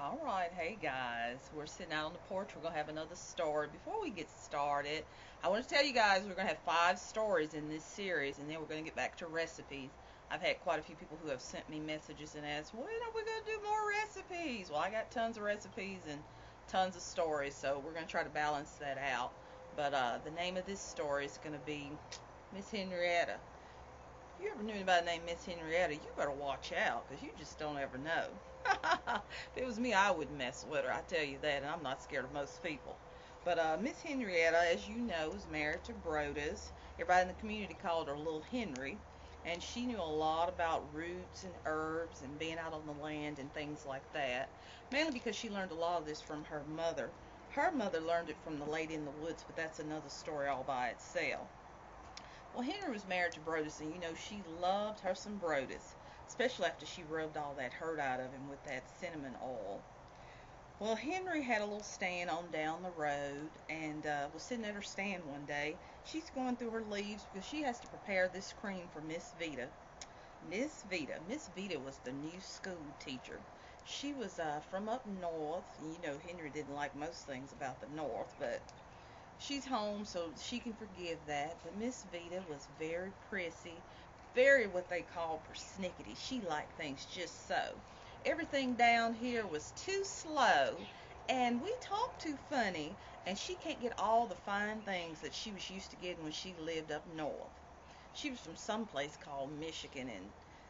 All right, hey guys, we're sitting out on the porch. We're going to have another story. Before we get started, I want to tell you guys we're going to have 5 stories in this series, and then we're going to get back to recipes. I've had quite a few people who have sent me messages and asked, when are we going to do more recipes? Well, I got tons of recipes and tons of stories, so we're going to try to balance that out. But the name of this story is going to be Miss Henrietta. If you ever knew anybody named Miss Henrietta, you better watch out, because you just don't ever know. If it was me, I wouldn't mess with her, I tell you that, and I'm not scared of most people. But Miss Henrietta, as you know, is married to Broadus. Everybody in the community called her Little Henry, and she knew a lot about roots and herbs and being out on the land and things like that, mainly because she learned a lot of this from her mother. Her mother learned it from the lady in the woods, but that's another story all by itself. Well, Henry was married to Broadus, and you know she loved her some Broadus, especially after she rubbed all that hurt out of him with that cinnamon oil. Well, Henry had a little stand on down the road and was sitting at her stand one day. She's going through her leaves because she has to prepare this cream for Miss Vita. Miss Vita was the new school teacher. She was from up north. You know, Henry didn't like most things about the north, but she's home, so she can forgive that. But Miss Vita was very prissy, very what they call persnickety. She liked things just so. Everything down here was too slow, and we talk too funny, and she can't get all the fine things that she was used to getting when she lived up north. She was from some place called Michigan, and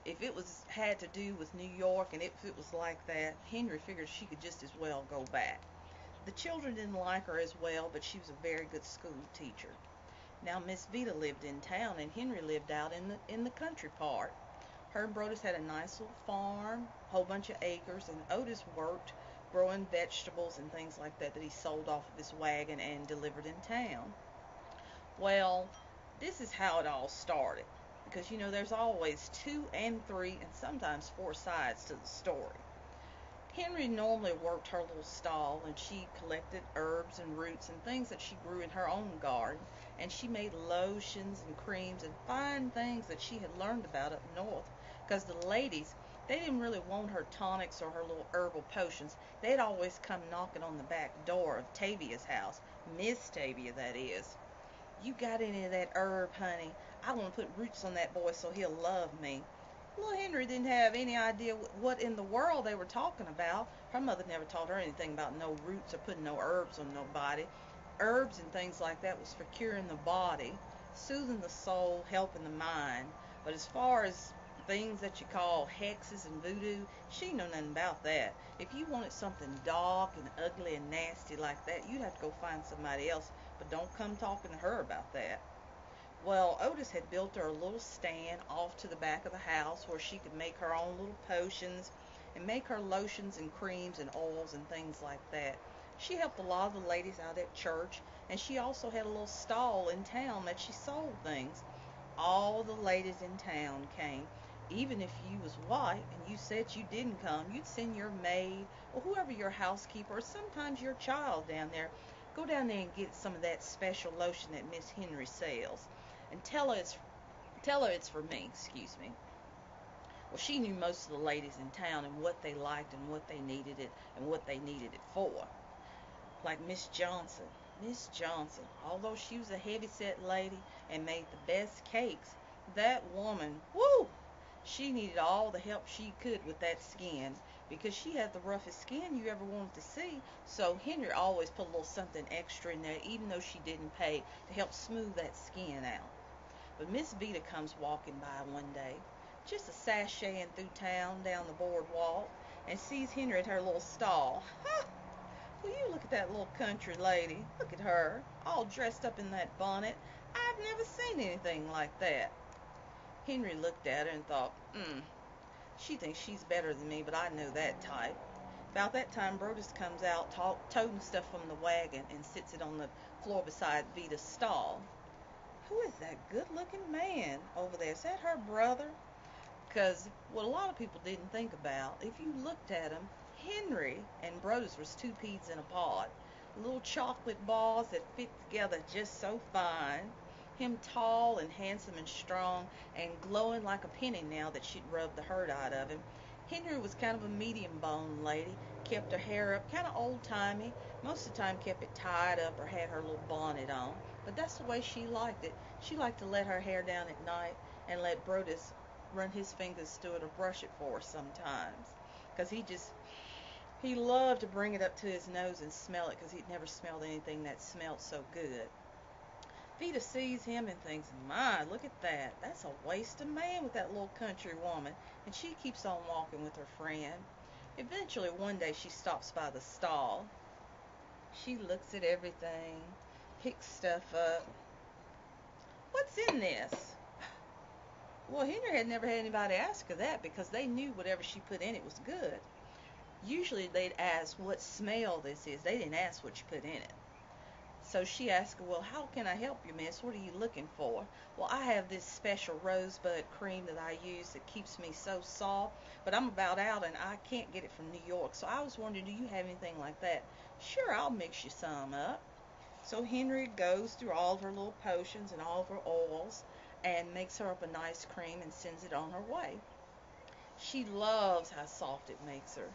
if it was had to do with New York, and if it was like that, Henry figured she could just as well go back. The children didn't like her as well, but she was a very good school teacher. Now Miss Vita lived in town, and Henry lived out in the country part. Her and Broadus had a nice little farm, a whole bunch of acres, and Otis worked growing vegetables and things like that he sold off of his wagon and delivered in town. Well, this is how it all started, because you know there's always 2 and 3 and sometimes 4 sides to the story. Henry normally worked her little stall, and she collected herbs and roots and things that she grew in her own garden, and she made lotions and creams and fine things that she had learned about up north, because the ladies, they didn't really want her tonics or her little herbal potions. They'd always come knocking on the back door of Tavia's house, Miss Tavia, that is. You got any of that herb, honey? I want to put roots on that boy so he'll love me. Little Henry didn't have any idea what in the world they were talking about. Her mother never taught her anything about no roots or putting no herbs on nobody. Herbs and things like that was for curing the body, soothing the soul, helping the mind. But as far as things that you call hexes and voodoo, she knew nothing about that. If you wanted something dark and ugly and nasty like that, you'd have to go find somebody else, but don't come talking to her about that. Well, Otis had built her a little stand off to the back of the house where she could make her own little potions and make her lotions and creams and oils and things like that. She helped a lot of the ladies out at church, and she also had a little stall in town that she sold things. All the ladies in town came. Even if you was white and you said you didn't come, you'd send your maid or whoever your housekeeper or sometimes your child down there. Go down there and get some of that special lotion that Miss Henry sells, and tell her it's for me. Excuse me. Well, she knew most of the ladies in town and what they liked and what they needed it and what they needed it for. Like Miss Johnson. Miss Johnson, although she was a heavy-set lady and made the best cakes, that woman, whoo, she needed all the help she could with that skin, because she had the roughest skin you ever wanted to see. So Henry always put a little something extra in there, even though she didn't pay, to help smooth that skin out. But Miss Vita comes walking by one day, just a sashaying through town down the boardwalk, and sees Henry at her little stall. Ha! Will you look at that little country lady? Look at her, all dressed up in that bonnet. I've never seen anything like that. Henry looked at her and thought, she thinks she's better than me, but I know that type. About that time, Broadus comes out, toting stuff from the wagon, and sits it on the floor beside Vita's stall. Who is that good-looking man over there? Is that her brother? Because what a lot of people didn't think about, if you looked at him, Henry and Broadus was 2 peas in a pod. Little chocolate balls that fit together just so fine. Him tall and handsome and strong and glowing like a penny now that she'd rubbed the hurt out of him. Henry was kind of a medium-boned lady, kept her hair up, kind of old-timey. Most of the time kept it tied up or had her little bonnet on. But that's the way she liked it. She liked to let her hair down at night and let Broadus run his fingers through it or brush it for her sometimes. Because he loved to bring it up to his nose and smell it because he'd never smelled anything that smelled so good. Vita sees him and thinks, my, look at that. That's a wasted man with that little country woman. And she keeps on walking with her friend. Eventually, one day, she stops by the stall. She looks at everything, picks stuff up. What's in this? Well, Henry had never had anybody ask her that because they knew whatever she put in it was good. Usually, they'd ask what smell this is. They didn't ask what you put in it. So she asked her, well, how can I help you, miss? What are you looking for? Well, I have this special rosebud cream that I use that keeps me so soft, but I'm about out and I can't get it from New York. So I was wondering, do you have anything like that? Sure, I'll mix you some up. So Henry goes through all of her little potions and all of her oils and makes her up a nice cream and sends it on her way. She loves how soft it makes her.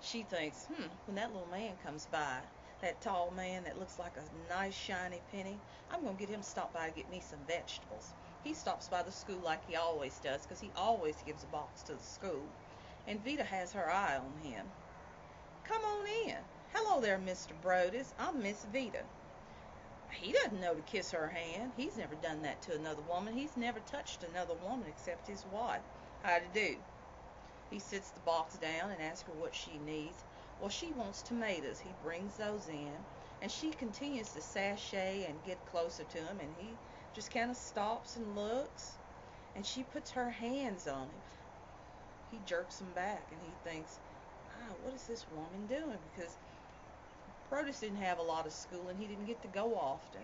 She thinks, when that little man comes by, that tall man that looks like a nice shiny penny, I'm going to get him to stop by to get me some vegetables. He stops by the school like he always does because he always gives a box to the school. And Vita has her eye on him. Come on in. Hello there, Mr. Broadus. I'm Miss Vita. He doesn't know to kiss her hand. He's never done that to another woman. He's never touched another woman except his wife. How to do? He sits the box down and asks her what she needs. Well, she wants tomatoes. He brings those in, and she continues to sashay and get closer to him, and he just kind of stops and looks, and she puts her hands on him. He jerks them back, and he thinks, what is this woman doing? Because Broadus didn't have a lot of school, and he didn't get to go often.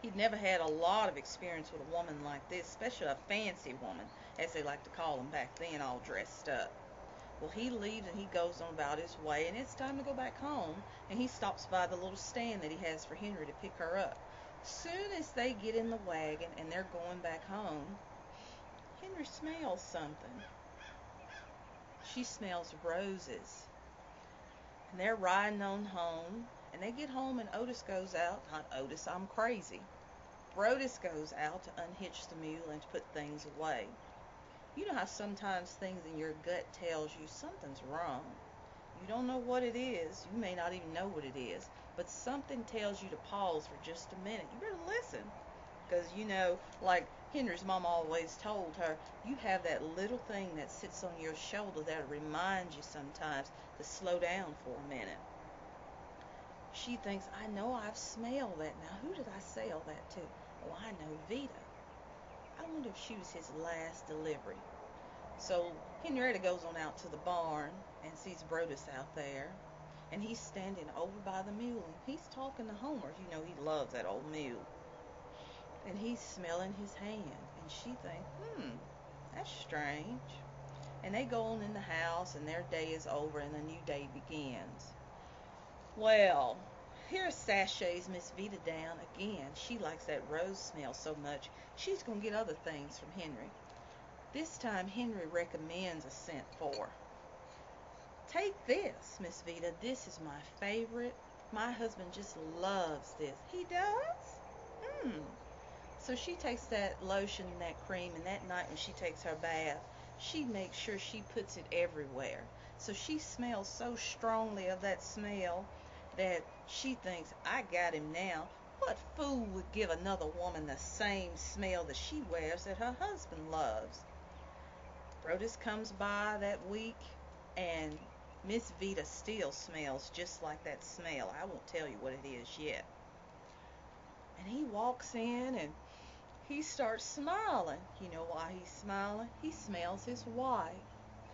He'd never had a lot of experience with a woman like this, especially a fancy woman, as they like to call them back then, all dressed up. Well, he leaves and he goes on about his way, and it's time to go back home, and he stops by the little stand that he has for Henry to pick her up. Soon as they get in the wagon and they're going back home, Henry smells something. She smells roses. And they're riding on home, and they get home and Otis goes out. Not Otis, I'm crazy. Broadus goes out to unhitch the mule and to put things away. You know how sometimes things in your gut tells you something's wrong. You don't know what it is. You may not even know what it is. But something tells you to pause for just a minute. You better listen. Because, like Henry's mom always told her, you have that little thing that sits on your shoulder that reminds you sometimes to slow down for a minute. She thinks, I know I've smelled that. Now, who did I sell that to? Oh, I know, Vita. I wonder if she was his last delivery. So Henrietta goes on out to the barn and sees Broadus out there. And he's standing over by the mule. And he's talking to Homer. He loves that old mule. And he's smelling his hand. And she thinks, that's strange. And they go on in the house, and their day is over, and a new day begins. Well, here sashays Miss Vita down again. She likes that rose smell so much, she's going to get other things from Henry. This time, Henry recommends a scent for her. Take this, Miss Vita. This is my favorite. My husband just loves this. He does? So she takes that lotion and that cream, and that night when she takes her bath, she makes sure she puts it everywhere. So she smells so strongly of that smell that she thinks, I got him now. What fool would give another woman the same smell that she wears that her husband loves? Broadus comes by that week, and Miss Vita still smells just like that smell. I won't tell you what it is yet. And he walks in, and he starts smiling. You know why he's smiling? He smells his wife.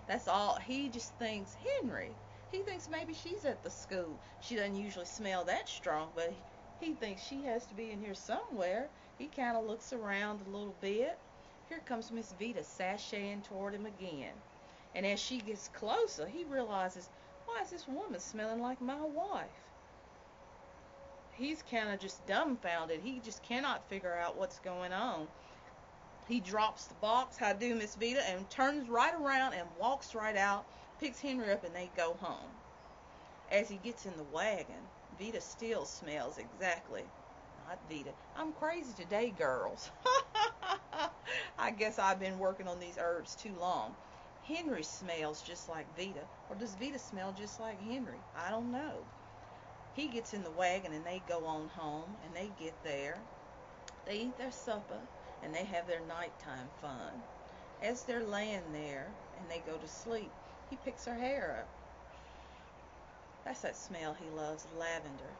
That's all. He just thinks, Henry. He thinks maybe she's at the school. She doesn't usually smell that strong, but he thinks she has to be in here somewhere. He kind of looks around a little bit. Here comes Miss Vita sashaying toward him again. And as she gets closer, he realizes, why is this woman smelling like my wife? He's kind of just dumbfounded. He just cannot figure out what's going on. He drops the box, "How do, Miss Vida," and turns right around and walks right out, picks Henry up, and they go home. As he gets in the wagon, Vida still smells exactly. Not Vida. I'm crazy today, girls. I guess I've been working on these herbs too long. Henry smells just like Vida. Or does Vida smell just like Henry? I don't know. He gets in the wagon and they go on home, and they get there. They eat their supper and they have their nighttime fun. As they're laying there and they go to sleep, he picks her hair up. That's that smell he loves, lavender.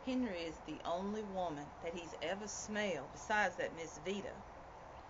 Henry is the only woman that he's ever smelled, besides that Miss Vida,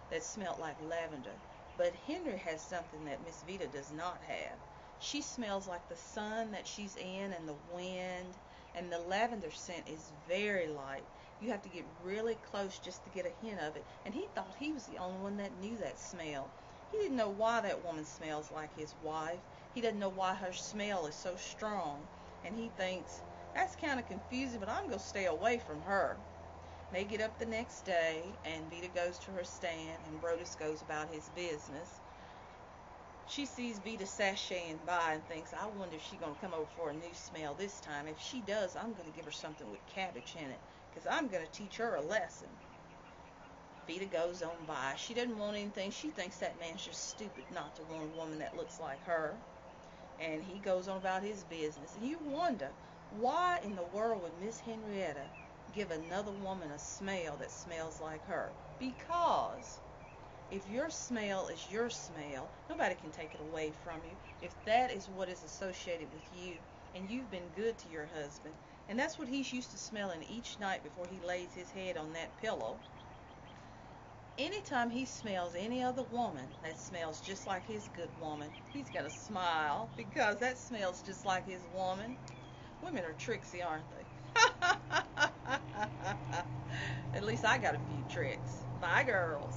that smelled like lavender. But Henry has something that Miss Vida does not have. She smells like the sun that she's in and the wind, and the lavender scent is very light. You have to get really close just to get a hint of it. And he thought he was the only one that knew that smell. He didn't know why that woman smells like his wife. He doesn't know why her smell is so strong. And he thinks, that's kind of confusing, but I'm going to stay away from her. They get up the next day, and Vida goes to her stand, and Broadus goes about his business. She sees Vida sashaying by and thinks, I wonder if she's going to come over for a new smell this time. If she does, I'm going to give her something with cabbage in it, because I'm going to teach her a lesson. Vida goes on by. She doesn't want anything. She thinks that man's just stupid not to want a woman that looks like her. And he goes on about his business. And you wonder, why in the world would Miss Henrietta give another woman a smell that smells like her? Because if your smell is your smell, nobody can take it away from you. If that is what is associated with you, and you've been good to your husband, and that's what he's used to smelling each night before he lays his head on that pillow, anytime he smells any other woman that smells just like his good woman, he's going to smile, because that smells just like his woman. Women are tricksy, aren't they? At least I got a few tricks. Bye, girls.